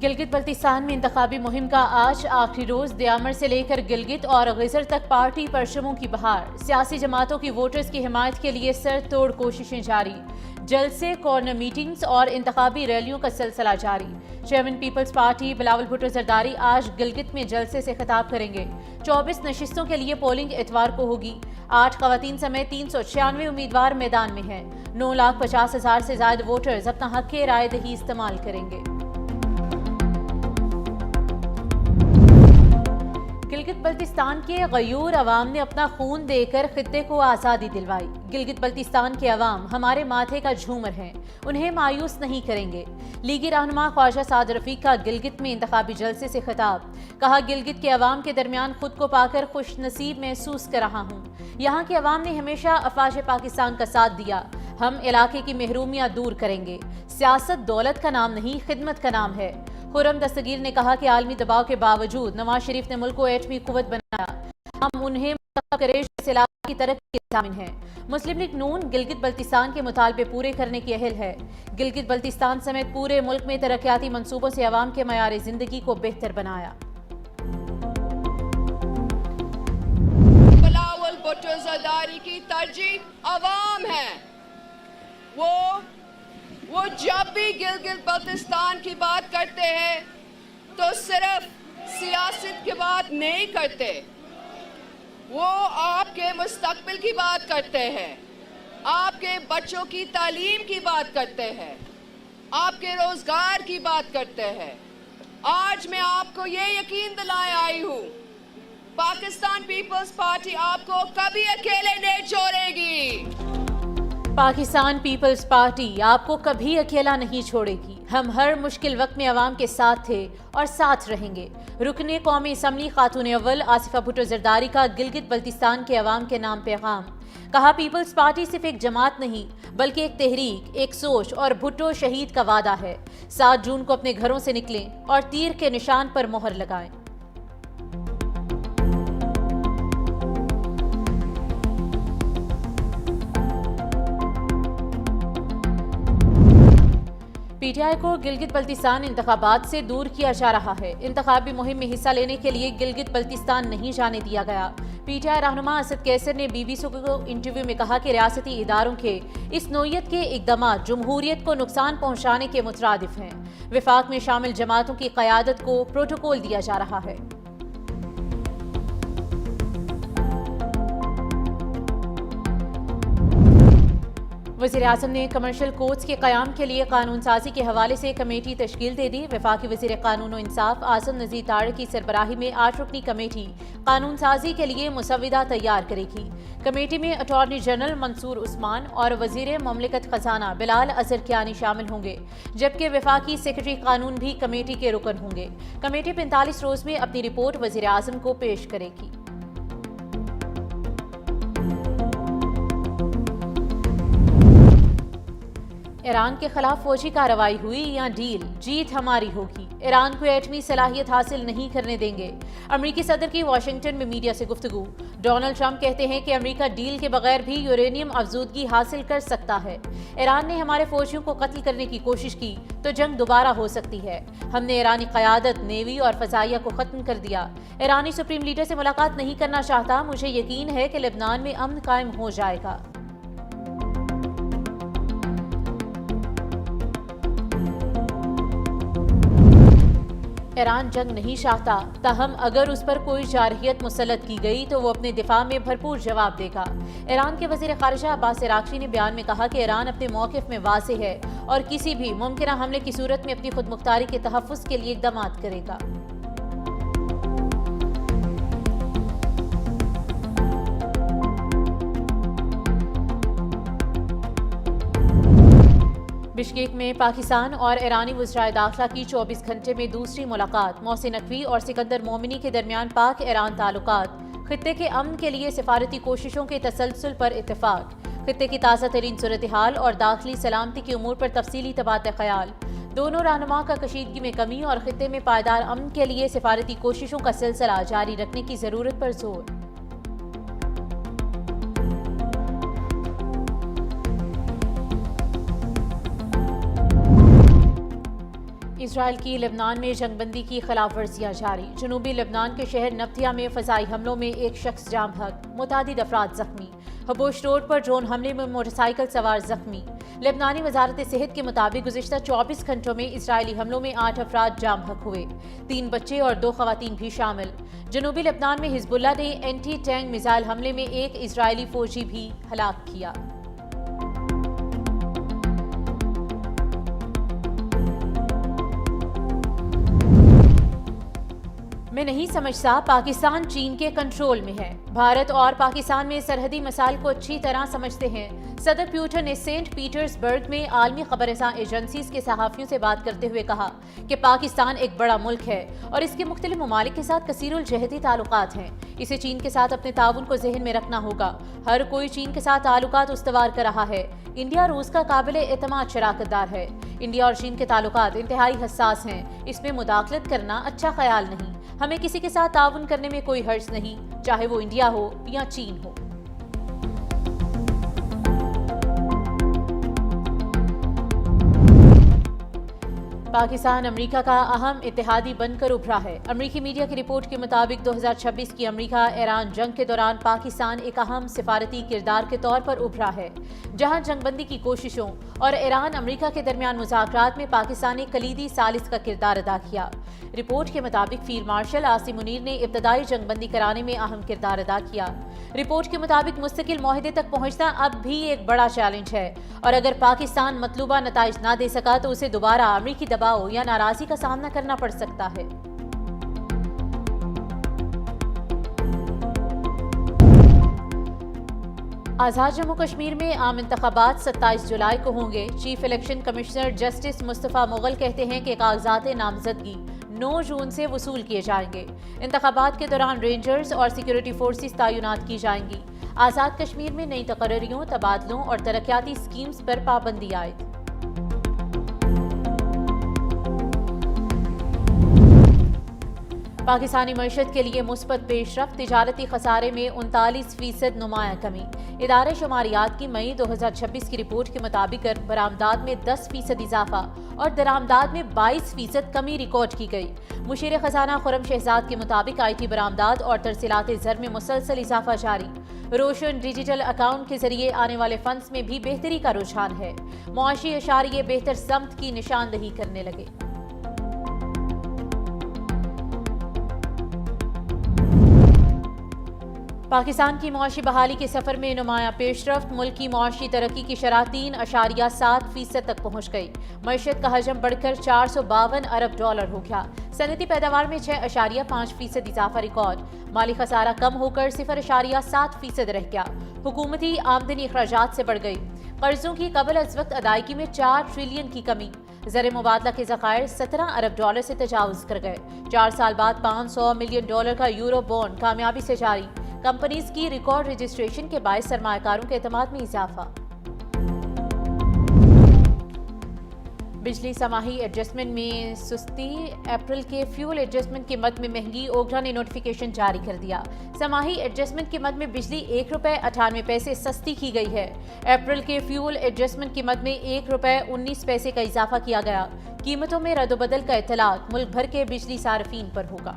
गिलगित बल्तिस्तान में इंतखाबी मुहिम का आज आखिरी रोज दियामर से लेकर गिलगित और गजर तक पार्टी परचमों की बहार। सियासी जमातों की वोटर्स की हिमायत के लिए सर तोड़ कोशिशें जारी। जलसे, कॉर्नर मीटिंग्स और इंतखाबी रैलियों का सिलसिला जारी। चेयरमैन पीपल्स पार्टी बिलावल भुट्टो जरदारी आज गिलगित में जलसे से खिताब करेंगे। 24 नशिस्तों के लिए पोलिंग इतवार को होगी। 8 खवातीन समेत 396 उम्मीदवार मैदान में हैं। 9,50,000 से ज्यादा वोटर्स अपना हक राय दही इस्तेमाल करेंगे। गिलगित बल्तिस्तान के गयूर अवाम ने अपना खून देकर खित्ते को आज़ादी दिलवाई। गिलगित बल्तिस्तान के अवाम हमारे माथे का झूमर हैं, उन्हें मायूस नहीं करेंगे। लीगी रहनुमा ख्वाजा साद रफीक का गिलगित में इंतखाबी जलसे से खिताब। कहा, गिलगित के अवाम के दरमियान खुद को पाकर खुश नसीब महसूस कर रहा हूँ। यहाँ के अवाम ने हमेशा अफवाज पाकिस्तान का साथ दिया। हम इलाके की महरूमियाँ दूर करेंगे। सियासत दौलत का नाम नहीं, खिदमत का नाम है। खुर्रम दस्तगीर ने कहा कि आलमी दबाव के बावजूद नवाज शरीफ ने मुल्क को एटमी कुव्वत बनाया। हम उन्हें इस इलाके की तरक्की के ज़ामिन हैं। मुस्लिम लीग नून गिलगित बल्तिस्तान के मुतालबे पूरे करने की अहल है। गिलगित बल्तिस्तान समेत पूरे मुल्क में तरक्याती मंसूबों से अवाम के मयार जिंदगी को बेहतर बनाया। बिलावल भुट्टो जरदारी की तरजीह अवाम है। वो जब भी गिलगित बल्तिस्तान की बात करते हैं तो सिर्फ सियासत की बात नहीं करते, वो आपके मुस्तकबिल की बात करते हैं, आपके बच्चों की तालीम की बात करते हैं, आपके रोजगार की बात करते हैं। आज मैं आपको ये यकीन दिलाए आई हूँ, पाकिस्तान पीपल्स पार्टी आपको कभी अकेले नहीं छोड़ेगी। पाकिस्तान पीपल्स पार्टी आपको कभी अकेला नहीं छोड़ेगी। हम हर मुश्किल वक्त में अवाम के साथ थे और साथ रहेंगे। रुकने कौमी असम्बली खातून अव्वल आसिफा भुट्टो जरदारी का गिलगित बल्तिस्तान के अवाम के नाम पैगाम। कहा, पीपल्स पार्टी सिर्फ एक जमात नहीं बल्कि एक तहरीक, एक सोच और भुट्टो शहीद का वादा है। 7 जून को अपने घरों से निकलें और तीर के निशान पर मोहर लगाएं। पीटीआई को गिलगित बल्तिस्तान इंतखाबात से दूर किया जा रहा है। इंतखाबी मुहिम में हिस्सा लेने के लिए गिलगित बल्तिस्तान नहीं जाने दिया गया। पीटीआई रहनुमा असद कैसर ने बीबीसी को इंटरव्यू में कहा कि रियासती इदारों के इस नौयत के इक़दामात जमहूरियत को नुकसान पहुंचाने के मुतरादिफ हैं। विफाक में शामिल जमातों की क़यादत को प्रोटोकॉल दिया जा रहा है। वज़ीर आज़म ने कमर्शियल कोर्ट्स के क़याम के लिए कानून साजी के हवाले से कमेटी तश्कील दे दी। वफाकी वज़ीर कानून और इंसाफ आज़म नज़ीर तारिक की सरबराही में 8 रुकनी कमेटी कानून साजी के लिए मुसविदा तैयार करेगी। कमेटी में अटॉर्नी जनरल मंसूर उस्मान और वज़ीर ममलिकत ख़जाना बिलाल अज़रकियानी शामिल होंगे, जबकि वफाकी सेक्रेटरी कानून भी कमेटी के रुकन होंगे। कमेटी 45 रोज़ में अपनी रिपोर्ट वज़ीर आज़म को पेश करेगी। ईरान के खिलाफ फौजी कार्रवाई हुई या डील, जीत हमारी होगी। ईरान को एटमी सलाहियत हासिल नहीं करने देंगे। अमरीकी सदर की वाशिंगटन में मीडिया से गुफ्तगू। डोनाल्ड ट्रंप कहते हैं कि अमरीका डील के बगैर भी यूरेनियम अफजूदगी हासिल कर सकता है। ईरान ने हमारे फौजियों को कत्ल करने की कोशिश की तो जंग दोबारा हो सकती है। हमने ईरानी क़यादत, नेवी और फ़ज़ाइया को ख़त्म कर दिया। ईरानी सुप्रीम लीडर से मुलाकात नहीं करना चाहता। मुझे यकीन है कि लेबनान में अमन कायम हो जाएगा। ईरान जंग नहीं चाहता, ताहम अगर उस पर कोई जारहियत मुसल्लत की गई तो वो अपने दिफा में भरपूर जवाब देगा। ईरान के वज़ीर ख़ारिजा अब्बास अराग़ची ने बयान में कहा कि ईरान अपने मौक़िफ़ में वाज़ेह है और किसी भी मुमकिन हमले की सूरत में अपनी खुदमुख्तारी के तहफ़्फ़ुज़ के लिए इक़दामात करेगा। बिश्केक में पाकिस्तान और ईरानी वज़राए दाखिला की 24 घंटे में दूसरी मुलाकात। मोहसिन नकवी और सिकंदर मोमिनी के दरमियान पाक ईरान ताल्लुकात। खित्ते के अमन के लिए सिफारती कोशिशों के तसलसल पर इत्तेफाक। खित्ते की ताज़ा तरीन सूरत हाल और दाखिली सलामती के उमूर पर तफसीली तबादला ख्याल। दोनों रहनुमा का कशीदगी में कमी और खित्ते में पायदार अमन के लिए सिफारती कोशिशों का सिलसिला जारी रखने की ज़रूरत पर जोर। اسرائیل کی لبنان میں جنگ بندی کی خلاف ورزیاں جاری۔ جنوبی لبنان کے شہر نبتیا میں فضائی حملوں میں ایک شخص جاں بحق، متعدد افراد زخمی۔ حبوش روڈ پر ڈرون حملے میں موٹر سائیکل سوار زخمی۔ لبنانی وزارت صحت کے مطابق گزشتہ 24 گھنٹوں میں اسرائیلی حملوں میں 8 افراد جاں بحق ہوئے، 3 بچے اور 2 خواتین بھی شامل۔ جنوبی لبنان میں حزب اللہ نے اینٹی ٹینک میزائل حملے میں ایک اسرائیلی فوجی بھی ہلاک کیا۔ میں نہیں سمجھتا پاکستان چین کے کنٹرول میں ہے۔ بھارت اور پاکستان میں سرحدی مسائل کو اچھی طرح سمجھتے ہیں۔ صدر پیوٹن نے سینٹ پیٹرز برگ میں عالمی خبر رساں ایجنسیز کے صحافیوں سے بات کرتے ہوئے کہا کہ پاکستان ایک بڑا ملک ہے اور اس کے مختلف ممالک کے ساتھ کثیر الجہتی تعلقات ہیں۔ اسے چین کے ساتھ اپنے تعاون کو ذہن میں رکھنا ہوگا۔ ہر کوئی چین کے ساتھ تعلقات استوار کر رہا ہے۔ انڈیا روس کا قابل اعتماد شراکت دار ہے۔ انڈیا اور چین کے تعلقات انتہائی حساس ہیں۔ اس میں مداخلت کرنا اچھا خیال نہیں۔ ہمیں کسی کے ساتھ تعاون کرنے میں کوئی حرج نہیں، چاہے وہ انڈیا ہو یا چین ہو۔ پاکستان امریکہ کا اہم اتحادی بن کر ابھرا ہے۔ امریکی میڈیا کی رپورٹ کے مطابق 2026 کی امریکہ ایران جنگ کے دوران پاکستان ایک اہم سفارتی کردار کے طور پر ابھرا ہے، جہاں جنگ بندی کی کوششوں اور ایران امریکہ کے درمیان مذاکرات میں پاکستان نے کلیدی ثالث کا کردار ادا کیا۔ رپورٹ کے مطابق فیلڈ مارشل عاصم منیر نے ابتدائی جنگ بندی کرانے میں اہم کردار ادا کیا۔ رپورٹ کے مطابق مستقل معاہدے تک پہنچنا اب بھی ایک بڑا چیلنج ہے، اور اگر پاکستان مطلوبہ نتائج نہ دے سکا تو اسے دوبارہ امریکی دباؤ یا ناراضی کا سامنا کرنا پڑ سکتا ہے۔ آزاد جموں کشمیر میں عام انتخابات 27 جولائی کو ہوں گے۔ چیف الیکشن کمشنر جسٹس مصطفیٰ مغل کہتے ہیں کہ کاغذات نامزدگی 9 جون سے وصول کیے جائیں گے۔ انتخابات کے دوران رینجرز اور سیکیورٹی فورسز تعینات کی جائیں گی۔ آزاد کشمیر میں نئی تقرریوں، تبادلوں اور ترقیاتی سکیمز پر پابندی عائد۔ پاکستانی معیشت کے لیے مثبت پیش رفت، تجارتی خسارے میں 39% نمایاں کمی۔ ادارہ شماریات کی مئی 2026 کی رپورٹ کے مطابق برآمدات میں 10% اضافہ اور درآمدات میں 22% کمی ریکارڈ کی گئی۔ مشیر خزانہ خرم شہزاد کے مطابق آئی ٹی برآمدات اور ترسیلات زر میں مسلسل اضافہ جاری۔ روشن ڈیجیٹل اکاؤنٹ کے ذریعے آنے والے فنڈز میں بھی بہتری کا رجحان ہے۔ معاشی اشاریے بہتر سمت کی نشاندہی کرنے لگے۔ پاکستان کی معاشی بحالی کے سفر میں نمایاں پیش رفت، ملک کی معاشی ترقی کی شرح 3.7% تک پہنچ گئی۔ معیشت کا حجم بڑھ کر $452 ارب ہو گیا۔ صنعتی پیداوار میں 6.5% اضافہ ریکارڈ۔ مالی خسارہ کم ہو کر 0.7% رہ گیا۔ حکومتی آمدنی اخراجات سے بڑھ گئی۔ قرضوں کی قبل از وقت ادائیگی میں 4 ٹریلین کی کمی۔ زر مبادلہ کے ذخائر $17 ارب سے تجاوز کر گئے۔ 4 سال بعد $500 ملین کا یورو بانڈ کامیابی سے جاری۔ کمپنیز کی ریکارڈ رجسٹریشن کے باعث سرمایہ کاروں کے اعتماد میں اضافہ۔ بجلی سماحی ایڈجسٹمنٹ میں سستی، اپریل کے فیول ایڈجسٹمنٹ کی مد میں مہنگی، اوگرا نے نوٹیفیکیشن جاری کر دیا۔ سماحی ایڈجسٹمنٹ کی مد میں بجلی ₹1.98 سستی کی گئی ہے۔ اپریل کے فیول ایڈجسٹمنٹ کی مد میں ₹1.19 کا اضافہ کیا گیا۔ قیمتوں میں رد و بدل کا اطلاق ملک بھر کے بجلی صارفین پر ہوگا۔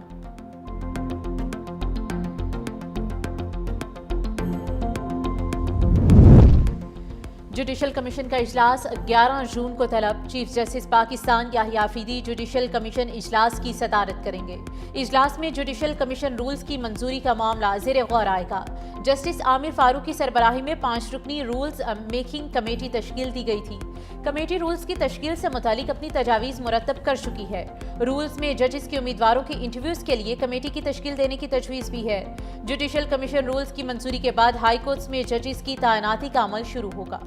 جوڈیشل کمیشن کا اجلاس 11 جون کو طلب۔ چیف جسٹس پاکستان یحییٰ آفریدی جوڈیشل کمیشن اجلاس کی صدارت کریں گے۔ اجلاس میں جوڈیشل کمیشن رولز کی منظوری کا معاملہ زیر غور آئے گا۔ جسٹس عامر فاروق کی سربراہی میں 5 رکنی رولز میکنگ کمیٹی تشکیل دی گئی تھی۔ کمیٹی رولز کی تشکیل سے متعلق اپنی تجاویز مرتب کر چکی ہے۔ رولز میں ججز کے امیدواروں کے انٹرویوز کے لیے کمیٹی کی تشکیل دینے کی تجویز بھی ہے۔ جوڈیشل کمیشن رولز کی منظوری کے بعد ہائی کورٹس میں ججز کی تعیناتی کا عمل شروع ہوگا۔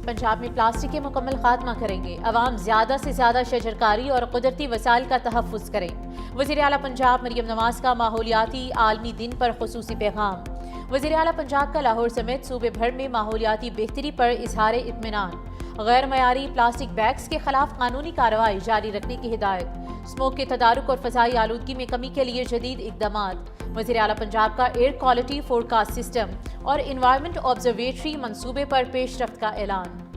پنجاب میں پلاسٹک کے مکمل خاتمہ کریں گے۔ عوام زیادہ سے زیادہ شجرکاری اور قدرتی وسائل کا تحفظ کریں۔ وزیر اعلیٰ پنجاب مریم نواز کا ماحولیاتی عالمی دن پر خصوصی پیغام۔ وزیر اعلیٰ پنجاب کا لاہور سمیت صوبے بھر میں ماحولیاتی بہتری پر اظہار اطمینان، غیر معیاری پلاسٹک بیگز کے خلاف قانونی کارروائی جاری رکھنے کی ہدایت، اسموک کے تدارک اور فضائی آلودگی میں کمی کے لیے جدید اقدامات، وزیر اعلیٰ پنجاب کا ایئر کوالٹی فورکاسٹ سسٹم اور انوائرمنٹ آبزرویٹری منصوبے پر پیش رفت کا اعلان۔